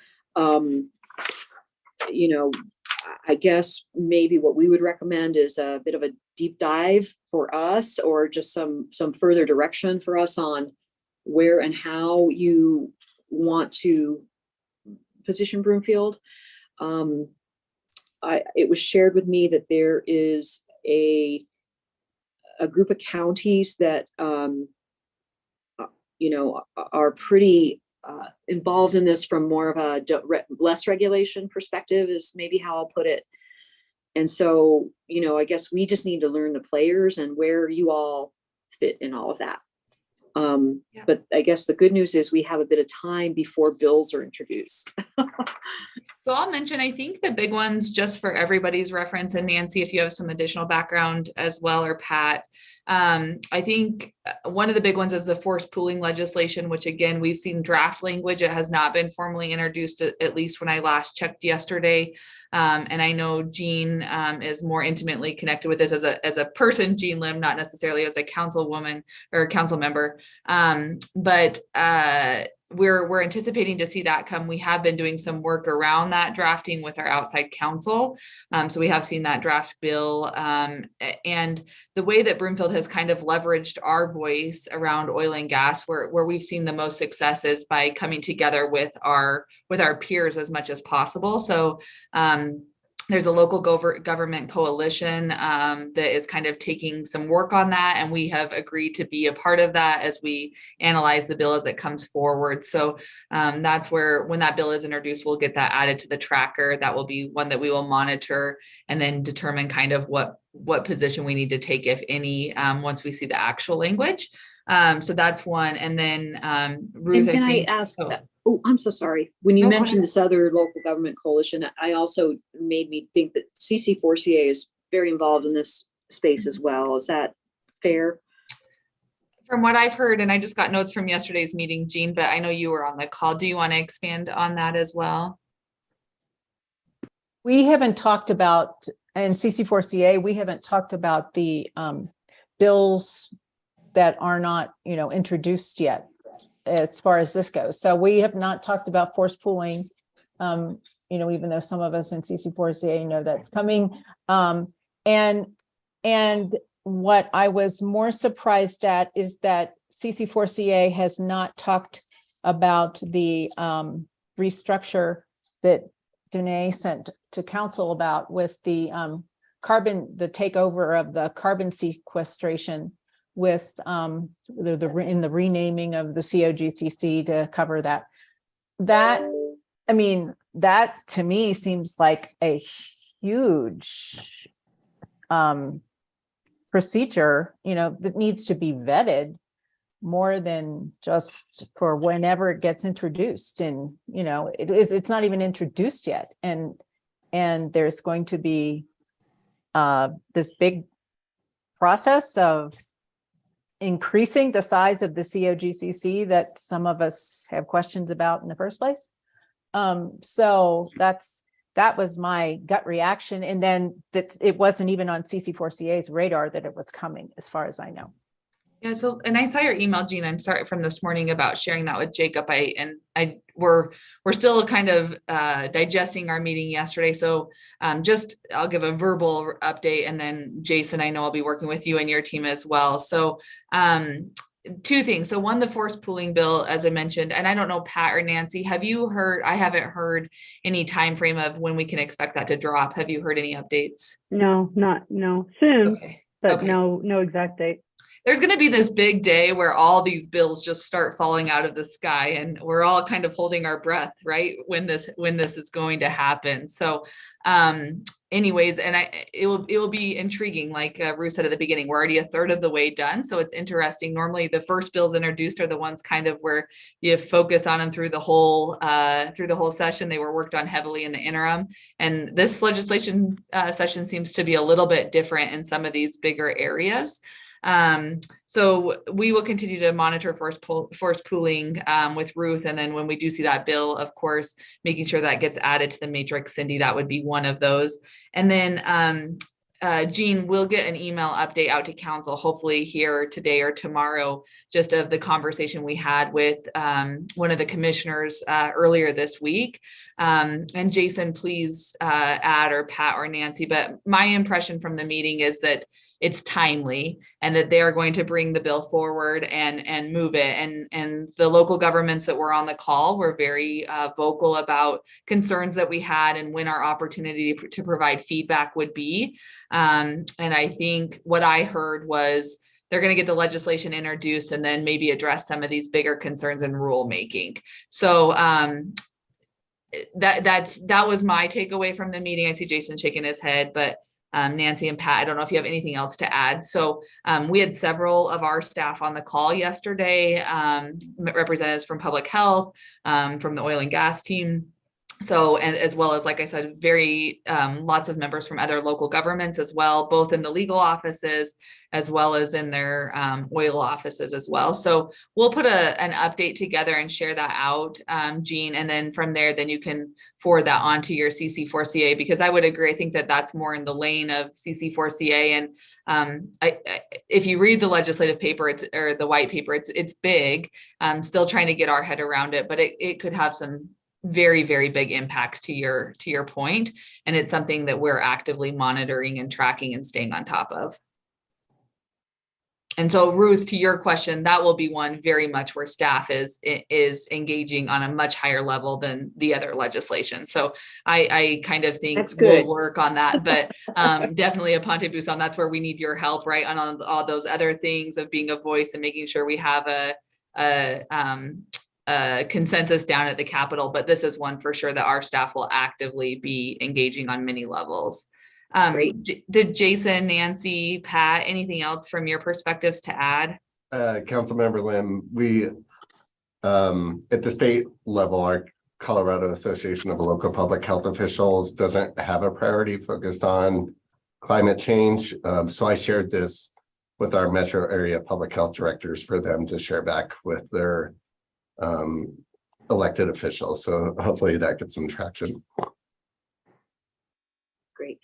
[SPEAKER 1] I guess maybe what we would recommend is a bit of a deep dive for us or just some further direction for us on where and how you want to position Broomfield. It was shared with me that there is a group of counties that, are pretty involved in this from more of a less regulation perspective is maybe how I'll put it. And so, I guess we just need to learn the players and where you all fit in all of that. But I guess the good news is we have a bit of time before bills are introduced.
[SPEAKER 2] So I'll mention, I think the big ones just for everybody's reference, and Nancy, if you have some additional background as well, or Pat, I think one of the big ones is the forced pooling legislation, which again, we've seen draft language. It has not been formally introduced, at least when I last checked yesterday. And I know Jean is more intimately connected with this as a person, Jean Lim, not necessarily as a councilwoman or council member. But we're anticipating to see that come. We have been doing some work around that drafting with our outside counsel. So we have seen that draft bill. And the way that Broomfield has kind of leveraged our voice around oil and gas, where we've seen the most success is by coming together with our peers as much as possible. So there's a local government coalition that is kind of taking some work on that. And we have agreed to be a part of that as we analyze the bill as it comes forward. So that's where, when that bill is introduced, we'll get that added to the tracker. That will be one that we will monitor and then determine kind of what position we need to take, if any, once we see the actual language. So that's one. And then Ruth,
[SPEAKER 1] And can I
[SPEAKER 2] think-
[SPEAKER 1] ask,
[SPEAKER 2] oh.
[SPEAKER 1] oh, I'm so sorry. When you
[SPEAKER 2] No, go
[SPEAKER 1] mentioned
[SPEAKER 2] ahead.
[SPEAKER 1] this other local government coalition, I also made me think that CC4CA is very involved in this space as well. Is that fair?
[SPEAKER 2] From what I've heard, and I just got notes from yesterday's meeting, Jean, but I know you were on the call. Do you want to expand on that as well?
[SPEAKER 3] We haven't talked about, in CC4CA, we haven't talked about the bills that are not, introduced yet as far as this goes. So we have not talked about force pooling, even though some of us in CC4CA know that's coming. And what I was more surprised at is that CC4CA has not talked about the restructure that Danae sent to council about with the takeover of the carbon sequestration with in the renaming of the COGCC to cover that. That to me seems like a huge procedure, that needs to be vetted more than just for whenever it gets introduced. And, it's not even introduced yet. And there's going to be this big process of increasing the size of the COGCC that some of us have questions about in the first place. So that was my gut reaction. And then that it wasn't even on CC4CA's radar that it was coming, as far as I know.
[SPEAKER 2] Yeah. So, and I saw your email, Jean, I'm sorry, from this morning about sharing that with Jacob. We're still kind of digesting our meeting yesterday. So I'll give a verbal update, and then Jason, I know I'll be working with you and your team as well. So two things. So one, the force pooling bill, as I mentioned, and I don't know, Pat or Nancy, have you heard? I haven't heard any time frame of when we can expect that to drop. Have you heard any updates?
[SPEAKER 6] No, soon,
[SPEAKER 2] Okay.
[SPEAKER 6] but
[SPEAKER 2] Okay.
[SPEAKER 6] no exact date.
[SPEAKER 2] There's going to be this big day where all these bills just start falling out of the sky, and we're all kind of holding our breath, right? When this is going to happen. So, anyways, and it will be intriguing. Like Ruth said at the beginning, we're already a third of the way done. So it's interesting. Normally the first bills introduced are the ones kind of where you focus on them through the whole session. They were worked on heavily in the interim. And this legislation session seems to be a little bit different in some of these bigger areas. So we will continue to monitor force pooling with Ruth. And then when we do see that bill, of course, making sure that gets added to the matrix, Cindy, that would be one of those. And then Jean, we'll get an email update out to council, hopefully here today or tomorrow, just of the conversation we had with one of the commissioners earlier this week. And Jason, please add, or Pat or Nancy, but my impression from the meeting is that it's timely and that they are going to bring the bill forward and move it. And the local governments that were on the call were very vocal about concerns that we had and when our opportunity to provide feedback would be. And I think what I heard was they're going to get the legislation introduced and then maybe address some of these bigger concerns in rulemaking. So that was my takeaway from the meeting. I see Jason shaking his head, but Nancy and Pat, I don't know if you have anything else to add. So we had several of our staff on the call yesterday, representatives from public health, from the oil and gas team. So, and as well as, like I said, very lots of members from other local governments as well, both in the legal offices as well as in their oil offices as well. So we'll put an update together and share that out, Jean, and then from there, then you can forward that on to your CC4CA, because I would agree. I think that that's more in the lane of CC4CA. And if you read the legislative paper, or the white paper, it's big. Still trying to get our head around it, but it could have some very, very big impacts to your point. And it's something that we're actively monitoring and tracking and staying on top of. And so Ruth, to your question, that will be one very much where staff is engaging on a much higher level than the other legislation. So I kind of think
[SPEAKER 1] That's good.
[SPEAKER 2] we'll work on that, but definitely Aponte Busan, that's where we need your help, right? On all those other things of being a voice and making sure we have a consensus down at the Capitol. But this is one for sure that our staff will actively be engaging on many levels.
[SPEAKER 1] Great.
[SPEAKER 2] Did Jason, Nancy, Pat, anything else from your perspectives to add?
[SPEAKER 7] Councilmember Lim, we, at the state level, our Colorado Association of Local Public Health Officials doesn't have a priority focused on climate change. So I shared this with our metro area public health directors for them to share back with their elected officials. So hopefully that gets some traction.
[SPEAKER 1] Great.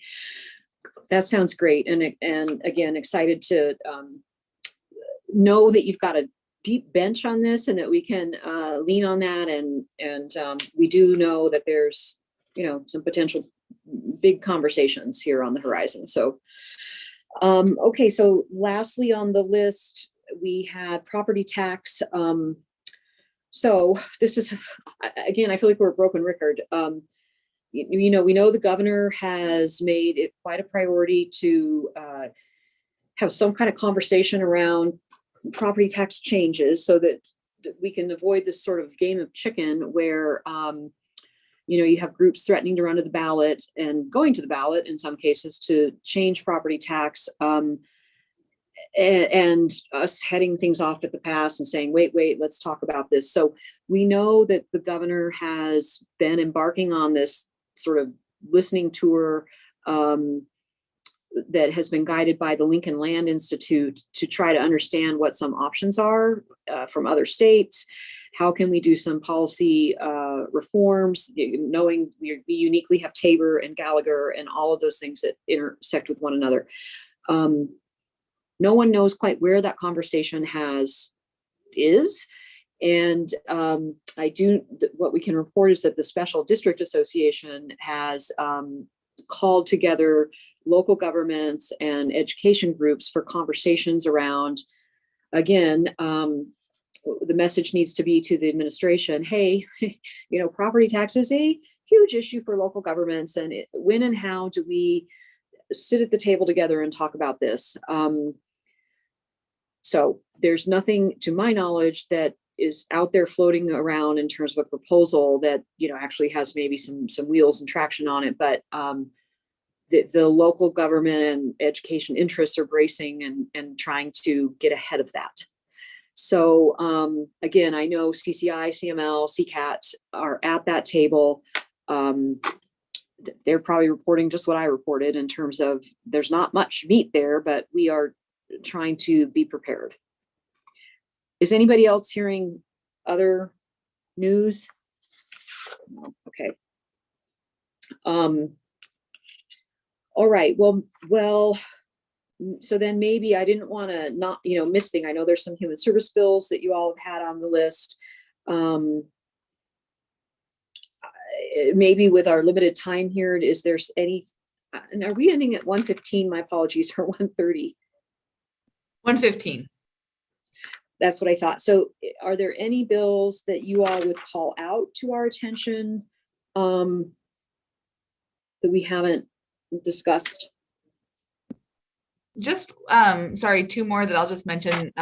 [SPEAKER 1] That sounds great. And again, excited to know that you've got a deep bench on this and that we can lean on that. And we do know that there's, some potential big conversations here on the horizon. So, okay. So lastly on the list, we had property tax. So this is, again, I feel like we're a broken record. We know the governor has made it quite a priority to have some kind of conversation around property tax changes so that we can avoid this sort of game of chicken where, you have groups threatening to run to the ballot and going to the ballot in some cases to change property tax and us heading things off at the pass and saying, wait, let's talk about this. So we know that the governor has been embarking on this sort of listening tour that has been guided by the Lincoln Land Institute to try to understand what some options are from other states. How can we do some policy reforms, knowing we uniquely have Tabor and Gallagher and all of those things that intersect with one another. No one knows quite where that conversation is. And what we can report is that the Special District Association has called together local governments and education groups for conversations around, again, the message needs to be to the administration, hey, property tax is a huge issue for local governments, and when and how do we sit at the table together and talk about this? So there's nothing, to my knowledge, that is out there floating around in terms of a proposal that, actually has maybe some wheels and traction on it, but the local government and education interests are bracing and trying to get ahead of that. So again, I know CCI, CML, CCAT are at that table. They're probably reporting just what I reported in terms of there's not much meat there, but we are trying to be prepared. Is anybody else hearing other news? Okay. All right. Well, so then maybe I didn't want to not, miss thing. I know there's some human service bills that you all have had on the list. Maybe with our limited time here, is there any, and are we ending at 1:15? My apologies, or 1:30?
[SPEAKER 2] 1:15.
[SPEAKER 1] That's what I thought. So are there any bills that you all would call out to our attention that we haven't discussed?
[SPEAKER 2] Just, sorry, two more that I'll just mention,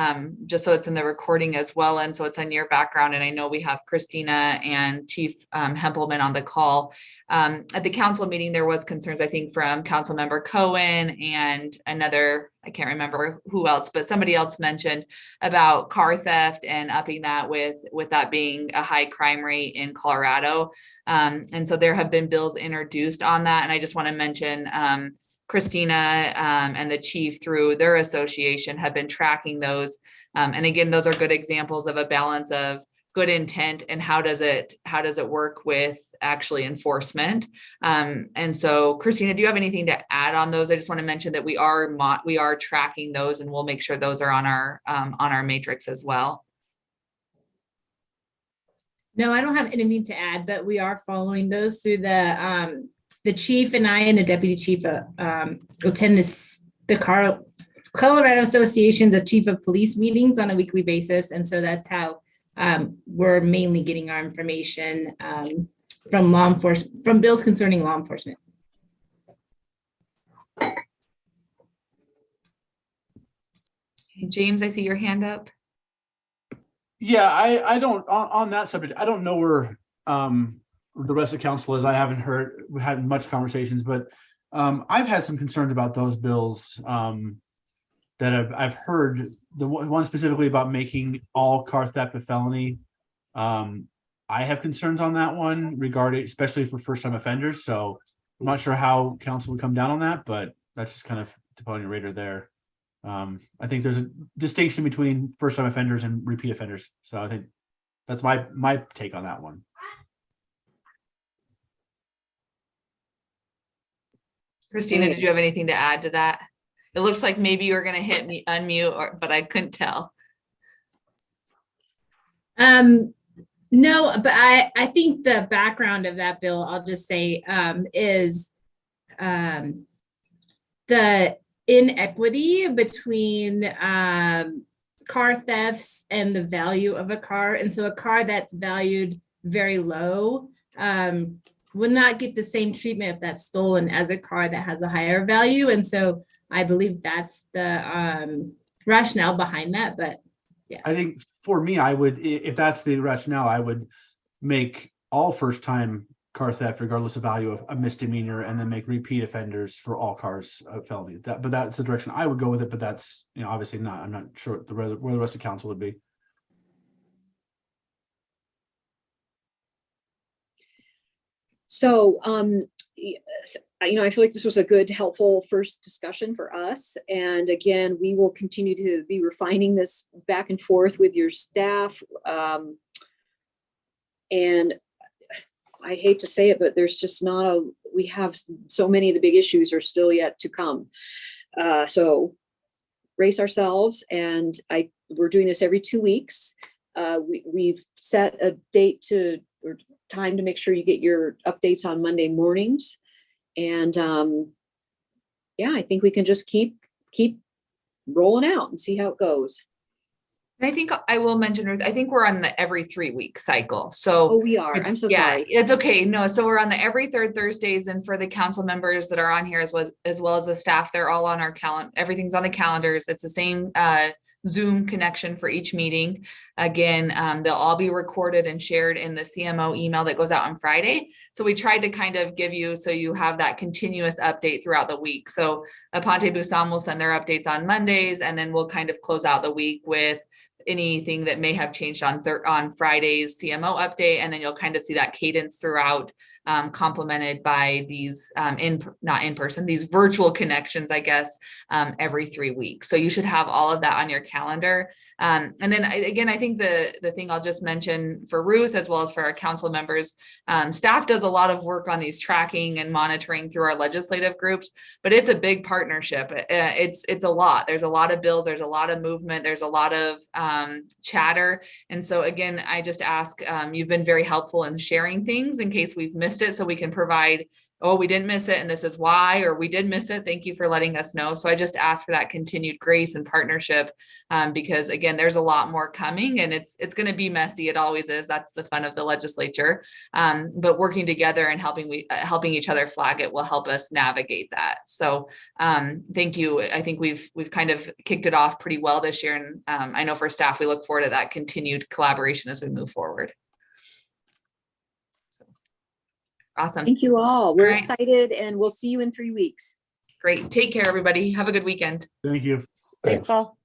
[SPEAKER 2] just so it's in the recording as well. And so it's in your background. And I know we have Christina and Chief Hempelman on the call. At the council meeting, there was concerns, I think, from Councilmember Cohen and another, I can't remember who else, but somebody else mentioned about car theft and upping that with that being a high crime rate in Colorado. And so there have been bills introduced on that. And I just want to mention, Christina and the chief through their association have been tracking those. And again, those are good examples of a balance of good intent and how does it work with actually enforcement. And so Christina, do you have anything to add on those? I just want to mention that we are tracking those and we'll make sure those are on our matrix as well.
[SPEAKER 8] No, I don't have anything to add, but we are following those through the chief and I and the deputy chief attend the Colorado Associations of Chief of Police meetings on a weekly basis. And so that's how we're mainly getting our information from law enforcement, from bills concerning law enforcement.
[SPEAKER 2] James, I see your hand up.
[SPEAKER 5] Yeah, I don't, on that subject, I don't know where the rest of council is. I haven't heard, we had much conversations, but I've had some concerns about those bills that I've heard, the one specifically about making all car theft a felony. I have concerns on that one regarding, especially for first-time offenders. So I'm not sure how council would come down on that, but that's just kind of to put on your radar there. I think there's a distinction between first-time offenders and repeat offenders. So I think that's my take on that one.
[SPEAKER 2] Christina, did you have anything to add to that? It looks like maybe you were going to hit me unmute, but I couldn't tell.
[SPEAKER 8] No, but I think the background of that bill, I'll just say, is the inequity between car thefts and the value of a car. And so a car that's valued very low would not get the same treatment if that's stolen as a car that has a higher value. And so I believe that's the rationale behind that. But yeah,
[SPEAKER 5] I think for me, I would, if that's the rationale, I would make all first-time car theft, regardless of value, of a misdemeanor, and then make repeat offenders for all cars a felony. But that's the direction I would go with it. But that's, obviously not. I'm not sure where the rest of council would be.
[SPEAKER 1] So, I feel like this was a good, helpful first discussion for us. And again, we will continue to be refining this back and forth with your staff. And I hate to say it, but there's just we have so many of the big issues are still yet to come. So brace ourselves, and we're doing this every 2 weeks. We've set a date or time to make sure you get your updates on Monday mornings. And I think we can just keep rolling out and see how it goes.
[SPEAKER 2] And I think I will mention, Ruth, I think we're on the every 3 week cycle. So
[SPEAKER 1] we are. I'm so
[SPEAKER 2] yeah,
[SPEAKER 1] sorry.
[SPEAKER 2] It's okay. No, so we're on the every third Thursdays, and for the council members that are on here as well as the staff, they're all on our calendar. Everything's on the calendars. It's the same Zoom connection for each meeting. Again, they'll all be recorded and shared in the CMO email that goes out on Friday. So we tried to kind of give you, so you have that continuous update throughout the week. So Aponte Busam will send their updates on Mondays, and then we'll kind of close out the week with anything that may have changed on Friday's CMO update. And then you'll kind of see that cadence throughout, complemented by these not in person, these virtual connections, I guess, every 3 weeks. So you should have all of that on your calendar. And then again, I think the thing I'll just mention for Ruth, as well as for our council members, staff does a lot of work on these tracking and monitoring through our legislative groups, but it's a big partnership. It's a lot. There's a lot of bills, there's a lot of movement, there's a lot of chatter. And so again, I just ask, you've been very helpful in sharing things in case we've missed it, so we can provide, oh, we didn't miss it and this is why, or we did miss it, thank you for letting us know. So I just ask for that continued grace and partnership, because again, there's a lot more coming, and it's going to be messy. It always is. That's the fun of the legislature. But working together and helping each other flag it will help us navigate that. So thank you. I think we've kind of kicked it off pretty well this year. And I know for staff, we look forward to that continued collaboration as we move forward. Awesome.
[SPEAKER 1] Thank you all. We're
[SPEAKER 2] All right.
[SPEAKER 1] excited, and we'll see you in 3 weeks.
[SPEAKER 2] Great. Take care, everybody. Have a good weekend.
[SPEAKER 5] Thank you.
[SPEAKER 7] Thanks.
[SPEAKER 6] Paul.